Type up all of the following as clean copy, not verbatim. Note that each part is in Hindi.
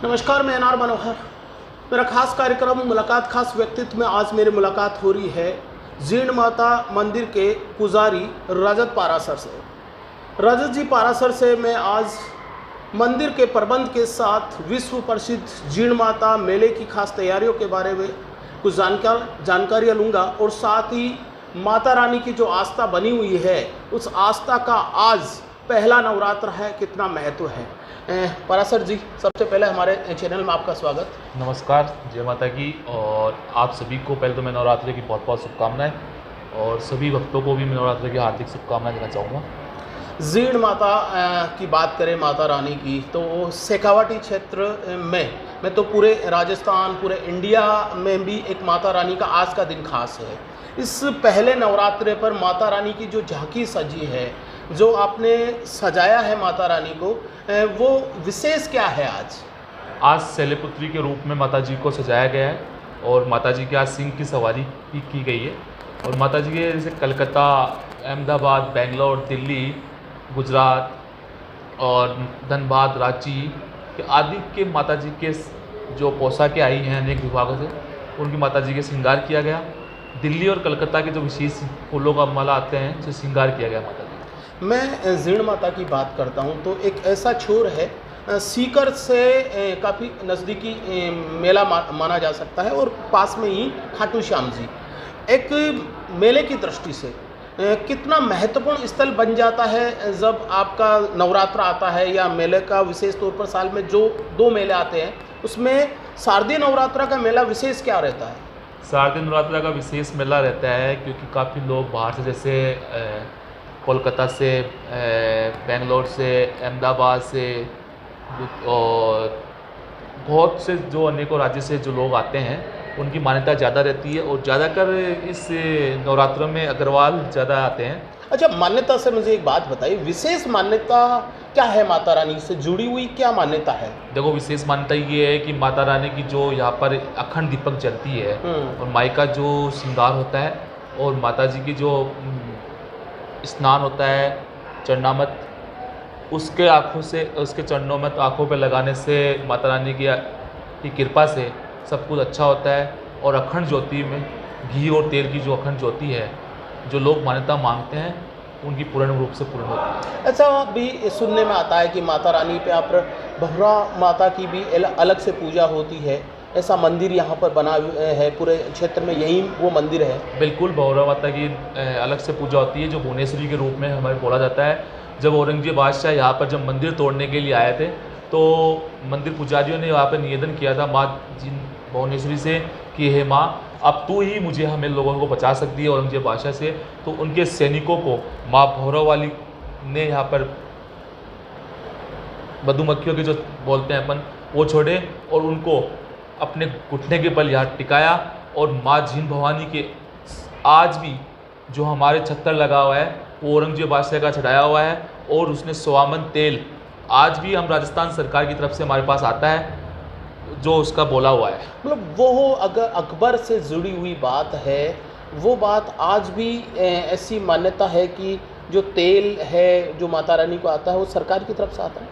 नमस्कार, मैं एनआर मनोहर। मेरा खास कार्यक्रम मुलाकात खास व्यक्तित्व में आज मेरी मुलाकात हो रही है जीर्ण माता मंदिर के पुजारी रजत पारासर से। रजत जी पारासर से मैं आज मंदिर के प्रबंध के साथ विश्व प्रसिद्ध जीर्ण माता मेले की खास तैयारियों के बारे में कुछ जानकारियाँ लूँगा और साथ ही माता रानी की जो आस्था बनी हुई है उस आस्था का आज पहला नवरात्र है, कितना महत्व है। पारासर जी, सबसे पहले हमारे चैनल में आपका स्वागत। नमस्कार, जय माता की। और आप सभी को पहले तो मैं नवरात्रि की बहुत बहुत शुभकामनाएं और सभी भक्तों को भी मैं नवरात्रि की हार्दिक शुभकामनाएं देना चाहूँगा। जीर्ण माता की बात करें, माता रानी की, तो शेखावाटी क्षेत्र में तो पूरे राजस्थान, पूरे इंडिया में भी एक माता रानी का आज का दिन खास है। इस पहले नवरात्रे पर माता रानी की जो झांकी सजी है, जो आपने सजाया है माता रानी को, वो विशेष क्या है आज शैलपुत्री के रूप में माता जी को सजाया गया है और माता जी के आज सिंह की सवारी भी की गई है। और माता जी के जैसे कलकत्ता, अहमदाबाद, बेंगलोर, दिल्ली, गुजरात और धनबाद, रांची के आदि के माता जी के जो पोशाकें आई हैं अनेक विभागों से, उनकी माता जी के श्रृंगार किया गया। दिल्ली और कलकत्ता के जो विशेष फूलों का माला आते हैं जो श्रृंगार किया गया माता जी। मैं जीर्ण माता की बात करता हूँ तो एक ऐसा छोर है, सीकर से काफ़ी नज़दीकी मेला माना जा सकता है और पास में ही खाटू श्याम जी। एक मेले की दृष्टि से कितना महत्वपूर्ण स्थल बन जाता है जब आपका नवरात्र आता है या मेले का विशेष तौर पर साल में जो 2 मेले आते हैं, उसमें शारदीय नवरात्र का मेला विशेष क्या रहता है? शारदीय नवरात्र का विशेष मेला रहता है क्योंकि काफ़ी लोग बाहर से, जैसे कोलकाता से, बेंगलोर से, अहमदाबाद से और बहुत से जो अनेकों राज्य से जो लोग आते हैं, उनकी मान्यता ज़्यादा रहती है और ज़्यादातर इस नवरात्रों में अग्रवाल ज़्यादा आते हैं। अच्छा, मान्यता से मुझे एक बात बताइए, विशेष मान्यता क्या है? माता रानी से जुड़ी हुई क्या मान्यता है? देखो, विशेष मान्यता ये है कि माता रानी की जो यहाँ पर अखंड दीपक जलती है और माई का जो श्रृंगार होता है और माता जी की जो स्नान होता है चरणामृत, उसके आँखों से, उसके चरणामृत आँखों पे लगाने से माता रानी की कृपा से सब कुछ अच्छा होता है। और अखंड ज्योति में घी और तेल की जो अखंड ज्योति है, जो लोग मान्यता मांगते हैं उनकी पूर्ण रूप से पूर्ण होती है। अच्छा, भी सुनने में आता है कि माता रानी पे आप भवरा माता की भी अलग से पूजा होती है, ऐसा मंदिर यहाँ पर बना है पूरे क्षेत्र में, यही वो मंदिर है? बिल्कुल, भवरा माता की अलग से पूजा होती है जो भुवनेश्वरी के रूप में हमारे बोला जाता है। जब औरंगजेब बादशाह यहाँ पर जब मंदिर तोड़ने के लिए आए थे तो मंदिर पुजारियों ने यहाँ पर निवेदन किया था माँ जी भुवनेश्वरी से कि हे माँ, अब तू ही मुझे, हमें लोगों को बचा सकती है औरंगजेब बादशाह से। तो उनके सैनिकों को माँ भौरा वाली ने यहाँ पर मधुमक्खियों के जो बोलते हैं अपन, वो छोड़े और उनको अपने घुटने के बल यहाँ टिकाया। और माँ जीन भवानी के आज भी जो हमारे छत्तर लगा हुआ है वो औरंगजेब बादशाह का चढ़ाया हुआ है और उसने स्वामन तेल आज भी हम राजस्थान सरकार की तरफ से हमारे पास आता है जो उसका बोला हुआ है। मतलब वो अगर अकबर से जुड़ी हुई बात है, वो बात आज भी ऐसी मान्यता है कि जो तेल है जो माता रानी को आता है वो सरकार की तरफ से आता है?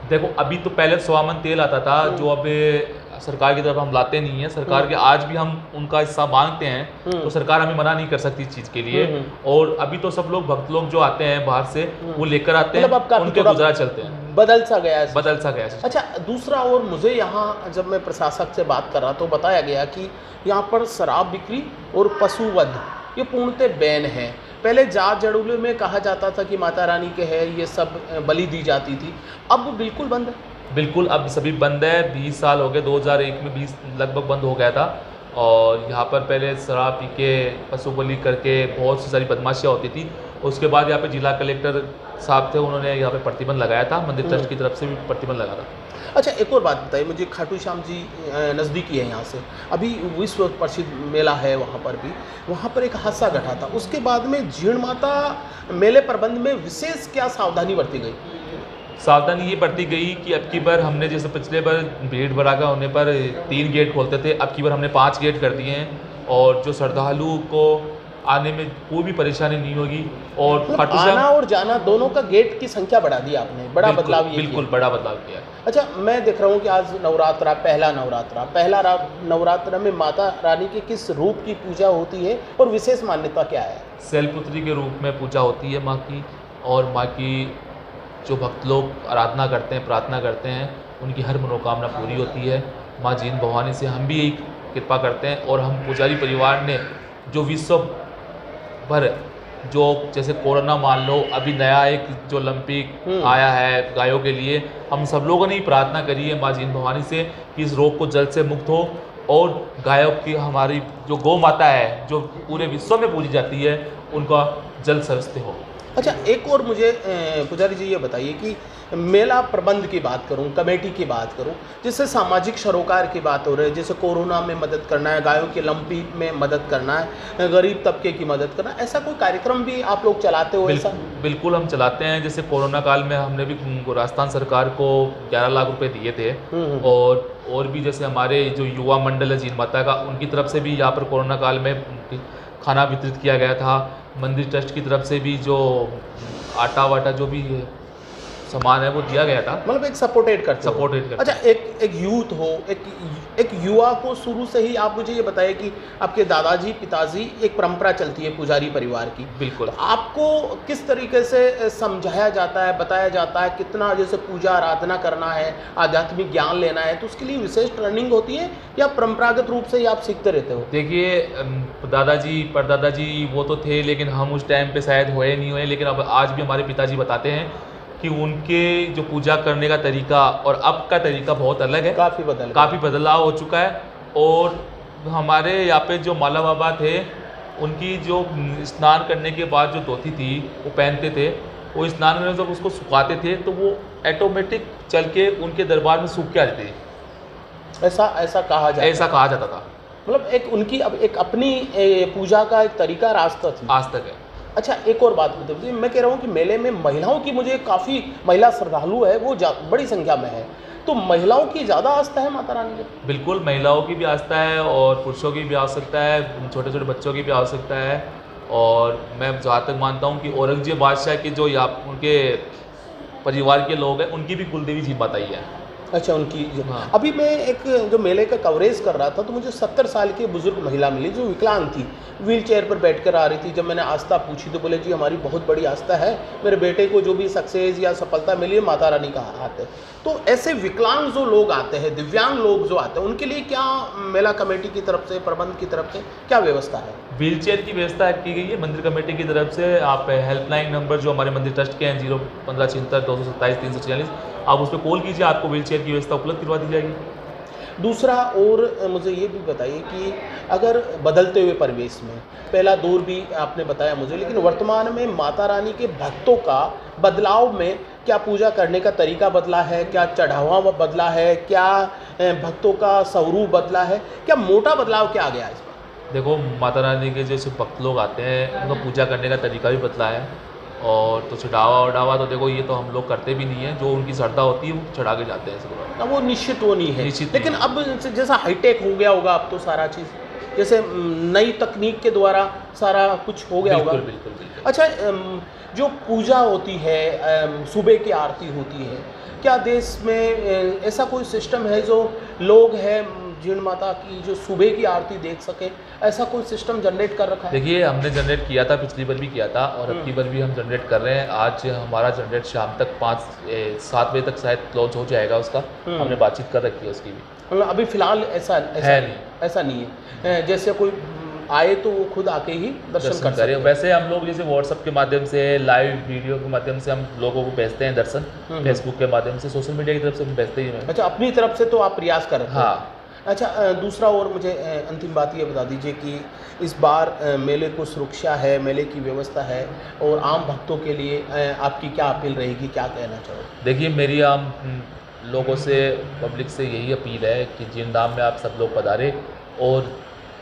देखो, अभी तो पहले स्वामन तेल आता था जो अब सरकार की तरफ हम लाते नहीं है। सरकार के आज भी हम उनका हिस्सा मांगते हैं तो सरकार हमें मना नहीं कर सकती इस चीज़ के लिए। और अभी तो सब लोग भक्त लोग जो आते हैं बाहर से वो लेकर आते हैं, उनके गुजारा चलते हैं। बदल सा गया है। अच्छा, दूसरा और मुझे यहाँ जब मैं प्रशासक से बात कर रहा तो बताया गया कि यहाँ पर शराब बिक्री और पशुवध ये पूर्णतः बैन है। पहले जात जड़ूले में कहा जाता था कि माता रानी के है, ये सब बलि दी जाती थी, अब बिल्कुल बंद है। बिल्कुल, अब सभी बंद है। 20 साल हो गए, 2001 में 20 लगभग बंद हो गया था। और यहाँ पर पहले शराब पी के पशु बलि करके बहुत सी सारी बदमाशियाँ होती थी। उसके बाद यहाँ पे जिला कलेक्टर साहब थे, उन्होंने यहाँ पे प्रतिबंध लगाया था, मंदिर ट्रस्ट की तरफ से भी प्रतिबंध लगा था। अच्छा, एक और बात बताइए मुझे, खाटू श्याम जी नज़दीकी है यहाँ से, अभी विश्व प्रसिद्ध मेला है वहाँ पर भी, वहाँ पर एक हादसा घटा था, उसके बाद में जीर्ण माता मेले प्रबंध में विशेष क्या सावधानी बरती गई? सावधानी ये बरती गई कि अब की बार हमने, जैसे पिछले बार भीड़ भड़ाका होने पर 3 गेट खोलते थे, अब की बार हमने 5 गेट कर दिए हैं। और जो श्रद्धालु को आने में कोई भी परेशानी नहीं होगी। और मतलब खाटू श्याम आना और जाना दोनों का गेट की संख्या बढ़ा दी आपने, बड़ा बिल्कुल, बदलाव ये बिल्कुल किया। बड़ा बदलाव किया है। अच्छा, मैं देख रहा हूँ कि आज नवरात्रा, पहला नवरात्रा में माता रानी के किस रूप की पूजा होती है और विशेष मान्यता क्या है? शैलपुत्री के रूप में पूजा होती है माँ की, और माँ की जो भक्त लोग आराधना करते हैं, प्रार्थना करते हैं, उनकी हर मनोकामना पूरी होती है। माँ जीन भवानी से हम भी यही कृपा करते हैं। और हम पुजारी परिवार ने जो विश्व भर, जो जैसे कोरोना मान लो, अभी नया एक जो ओलंपिक आया है गायों के लिए, हम सब लोगों ने ही प्रार्थना करी है माँ जीन भवानी से कि इस रोग को जल्द से मुक्त हो और गायों की, हमारी जो गौ माता है जो पूरे विश्व में पूजी जाती है, उनका जल्द स्वस्थ हो। अच्छा, एक और मुझे पुजारी जी ये बताइए कि मेला प्रबंध की बात करूं, कमेटी की बात करूं, जैसे सामाजिक सरोकार की बात हो रही है, जैसे कोरोना में मदद करना है, गायों के ओलंपिक में मदद करना है, गरीब तबके की मदद करना है, ऐसा कोई कार्यक्रम भी आप लोग चलाते हो? ऐसा बिल्कुल हम चलाते हैं। जैसे कोरोना काल में हमने भी राजस्थान सरकार को 11 लाख रुपए दिए थे। और भी जैसे हमारे जो युवा मंडल है जीन माता का, उनकी तरफ से भी यहाँ पर कोरोना काल में खाना वितरित किया गया था। मंदिर ट्रस्ट की तरफ से भी जो आटा वाटा जो भी सामान है वो दिया गया था। मतलब एक सपोर्टेड करते हो। अच्छा, एक यूथ हो, एक युवा को शुरू से ही आप मुझे ये बताइए कि आपके दादाजी पिताजी, एक परंपरा चलती है पुजारी परिवार की। बिल्कुल। तो आपको किस तरीके से समझाया जाता है, बताया जाता है, कितना जैसे पूजा आराधना करना है, आध्यात्मिक ज्ञान लेना है, तो उसके लिए विशेष ट्रेनिंग होती है या परंपरागत रूप से ही आप सीखते रहते हो? देखिए, दादाजी परदादाजी वो तो थे, लेकिन हम उस टाइम पे शायद हुए नहीं हुए, लेकिन अब आज भी हमारे पिताजी बताते हैं कि उनके जो पूजा करने का तरीका और अब का तरीका बहुत अलग है, काफ़ी बदलाव हो चुका है। और हमारे यहाँ पे जो माला बाबा थे, उनकी जो स्नान करने के बाद जो धोती थी वो पहनते थे, वो स्नान करने जब उसको सुखाते थे तो वो ऑटोमेटिक चल के उनके दरबार में सूख के आ जाती थी। ऐसा कहा जाता था। मतलब एक उनकी अब एक अपनी पूजा का एक तरीका रास्ता थी, आज तक है। अच्छा, एक और बात बताइए, मैं कह रहा हूँ कि मेले में महिलाओं की, मुझे काफ़ी महिला श्रद्धालु है वो बड़ी संख्या में है, तो महिलाओं की ज़्यादा आस्था है माता रानी में? बिल्कुल, महिलाओं की भी आस्था है और पुरुषों की भी आवश्यकता है, छोटे छोटे बच्चों की भी आवश्यकता है। और मैं जहाँ तक मानता हूँ कि औरंगजेब बादशाह के जो यहाँ उनके परिवार के लोग हैं, उनकी भी कुलदेवी जीन माता ही है। अच्छा, उनकी हाँ। अभी मैं एक जो मेले का कवरेज कर रहा था तो मुझे 70 साल की बुजुर्ग महिला मिली जो विकलांग थी, व्हील चेयर पर बैठकर आ रही थी। जब मैंने आस्था पूछी तो बोले जी हमारी बहुत बड़ी आस्था है, मेरे बेटे को जो भी सक्सेस या सफलता मिली है माता रानी का हाथ है। तो ऐसे विकलांग जो लोग आते हैं, दिव्यांग लोग जो आते हैं, उनके लिए क्या मेला कमेटी की तरफ से, प्रबंध की तरफ से क्या व्यवस्था है? व्हील चेयर की व्यवस्था की गई है मंदिर कमेटी की तरफ से। आप हेल्पलाइन नंबर जो हमारे मंदिर ट्रस्ट के हैं 01576 227 346, आप उस पर कॉल कीजिए, आपको व्हील चेयर की व्यवस्था उपलब्ध करवा दी जाएगी। दूसरा, और मुझे ये भी बताइए कि अगर बदलते हुए परिवेश में, पहला दौर भी आपने बताया मुझे, लेकिन वर्तमान में माता रानी के भक्तों का बदलाव में क्या पूजा करने का तरीका बदला है, क्या चढ़ावा बदला है, क्या भक्तों का स्वरूप बदला है, क्या मोटा बदलाव क्या आ गया है? देखो, माता रानी के जैसे भक्त लोग आते हैं उनका पूजा करने का तरीका भी बदला है। और तो चढ़ावा तो देखो ये तो हम लोग करते भी नहीं है, जो उनकी श्रद्धा होती है वो चढ़ा के जाते हैं सब। वो निश्चित वो नहीं है, लेकिन अब जैसा हाईटेक हो गया होगा अब तो सारा चीज़, जैसे नई तकनीक के द्वारा सारा कुछ हो गया होगा। बिल्कुल। अच्छा, जो पूजा होती है, सुबह की आरती होती है, क्या देश में ऐसा कोई सिस्टम है जो लोग हैं जीण माता की जो सुबह की आरती देख सके, ऐसा कोई सिस्टम जनरेट कर रखा है? देखिए, हमने जनरेट किया था, पिछली बार भी किया था और अब की बार भी हम जनरेट कर रहे हैं। आज हमारा जनरेट शाम तक 5-7 बजे तक शायद लॉन्च हो जाएगा उसका। हमने बातचीत कर रखी है उसकी भी। मतलब अभी फिलहाल ऐसा नहीं है, जैसे कोई आए तो वो खुद आके ही दर्शन कर सकते हैं। वैसे हम लोग जैसे व्हाट्सएप के माध्यम से, लाइव वीडियो के माध्यम से हम लोगों को भेजते हैं दर्शन, फेसबुक के माध्यम से, सोशल मीडिया की तरफ से हम भेजते ही हैं। अच्छा, अपनी तरफ से तो आप प्रयास कर रहे हैं? हाँ। अच्छा, दूसरा और मुझे अंतिम बात ये बता दीजिए कि इस बार मेले को सुरक्षा है, मेले की व्यवस्था है, और आम भक्तों के लिए आपकी क्या अपील रहेगी, क्या कहना चाहोगे? देखिए, मेरी आम लोगों से, पब्लिक से यही अपील है कि जीण धाम में आप सब लोग पधारें। और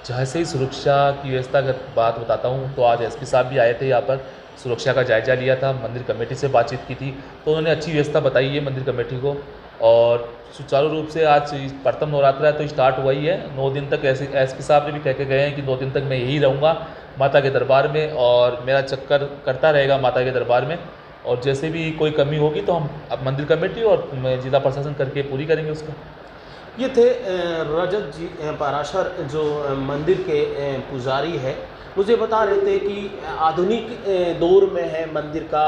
जैसे ही सुरक्षा की व्यवस्था की बात बताता हूँ, तो आज एसपी साहब भी आए थे यहाँ पर, सुरक्षा का जायजा लिया था, मंदिर कमेटी से बातचीत की थी, तो उन्होंने अच्छी व्यवस्था बताई है मंदिर कमेटी को। और सुचारू रूप से आज प्रथम नवरात्रा है तो स्टार्ट हुआ ही है। 9 दिन तक एसपी साहब ने भी कह के गए हैं कि 2 दिन तक मैं यही रहूँगा, माता के दरबार में, और मेरा चक्कर करता रहेगा माता के दरबार में। और जैसे भी कोई कमी होगी तो हम अब मंदिर कमेटी और जिला प्रशासन करके पूरी करेंगे उसका। ये थे रजत जी पाराशर, जो मंदिर के पुजारी है। मुझे बता रहे थे कि आधुनिक दौर में है मंदिर का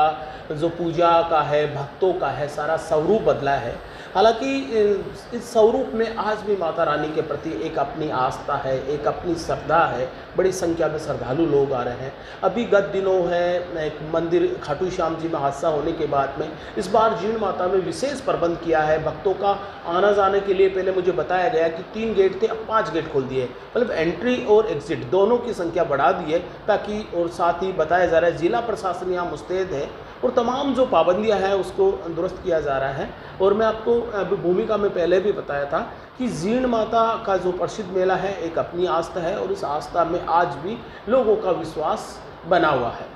जो पूजा का है, भक्तों का है, सारा स्वरूप बदला है। हालांकि इस स्वरूप में आज भी माता रानी के प्रति एक अपनी आस्था है, एक अपनी श्रद्धा है। बड़ी संख्या में श्रद्धालु लोग आ रहे हैं। अभी गत दिनों है एक मंदिर खाटू श्याम जी में हादसा होने के बाद में इस बार जीण माता में विशेष प्रबंध किया है। भक्तों का आना जाने के लिए पहले मुझे बताया गया कि 3 गेट थे, अब 5 गेट खोल दिए, मतलब एंट्री और एग्जिट दोनों की संख्या बढ़ा दी है ताकि, और साथ ही बताया जा रहा है जिला प्रशासन यहाँ मुस्तैद है और तमाम जो पाबंदियां हैं उसको दुरुस्त किया जा रहा है। और मैं आपको अभी भूमिका में पहले भी बताया था कि जीण माता का जो प्रसिद्ध मेला है एक अपनी आस्था है और इस आस्था में आज भी लोगों का विश्वास बना हुआ है।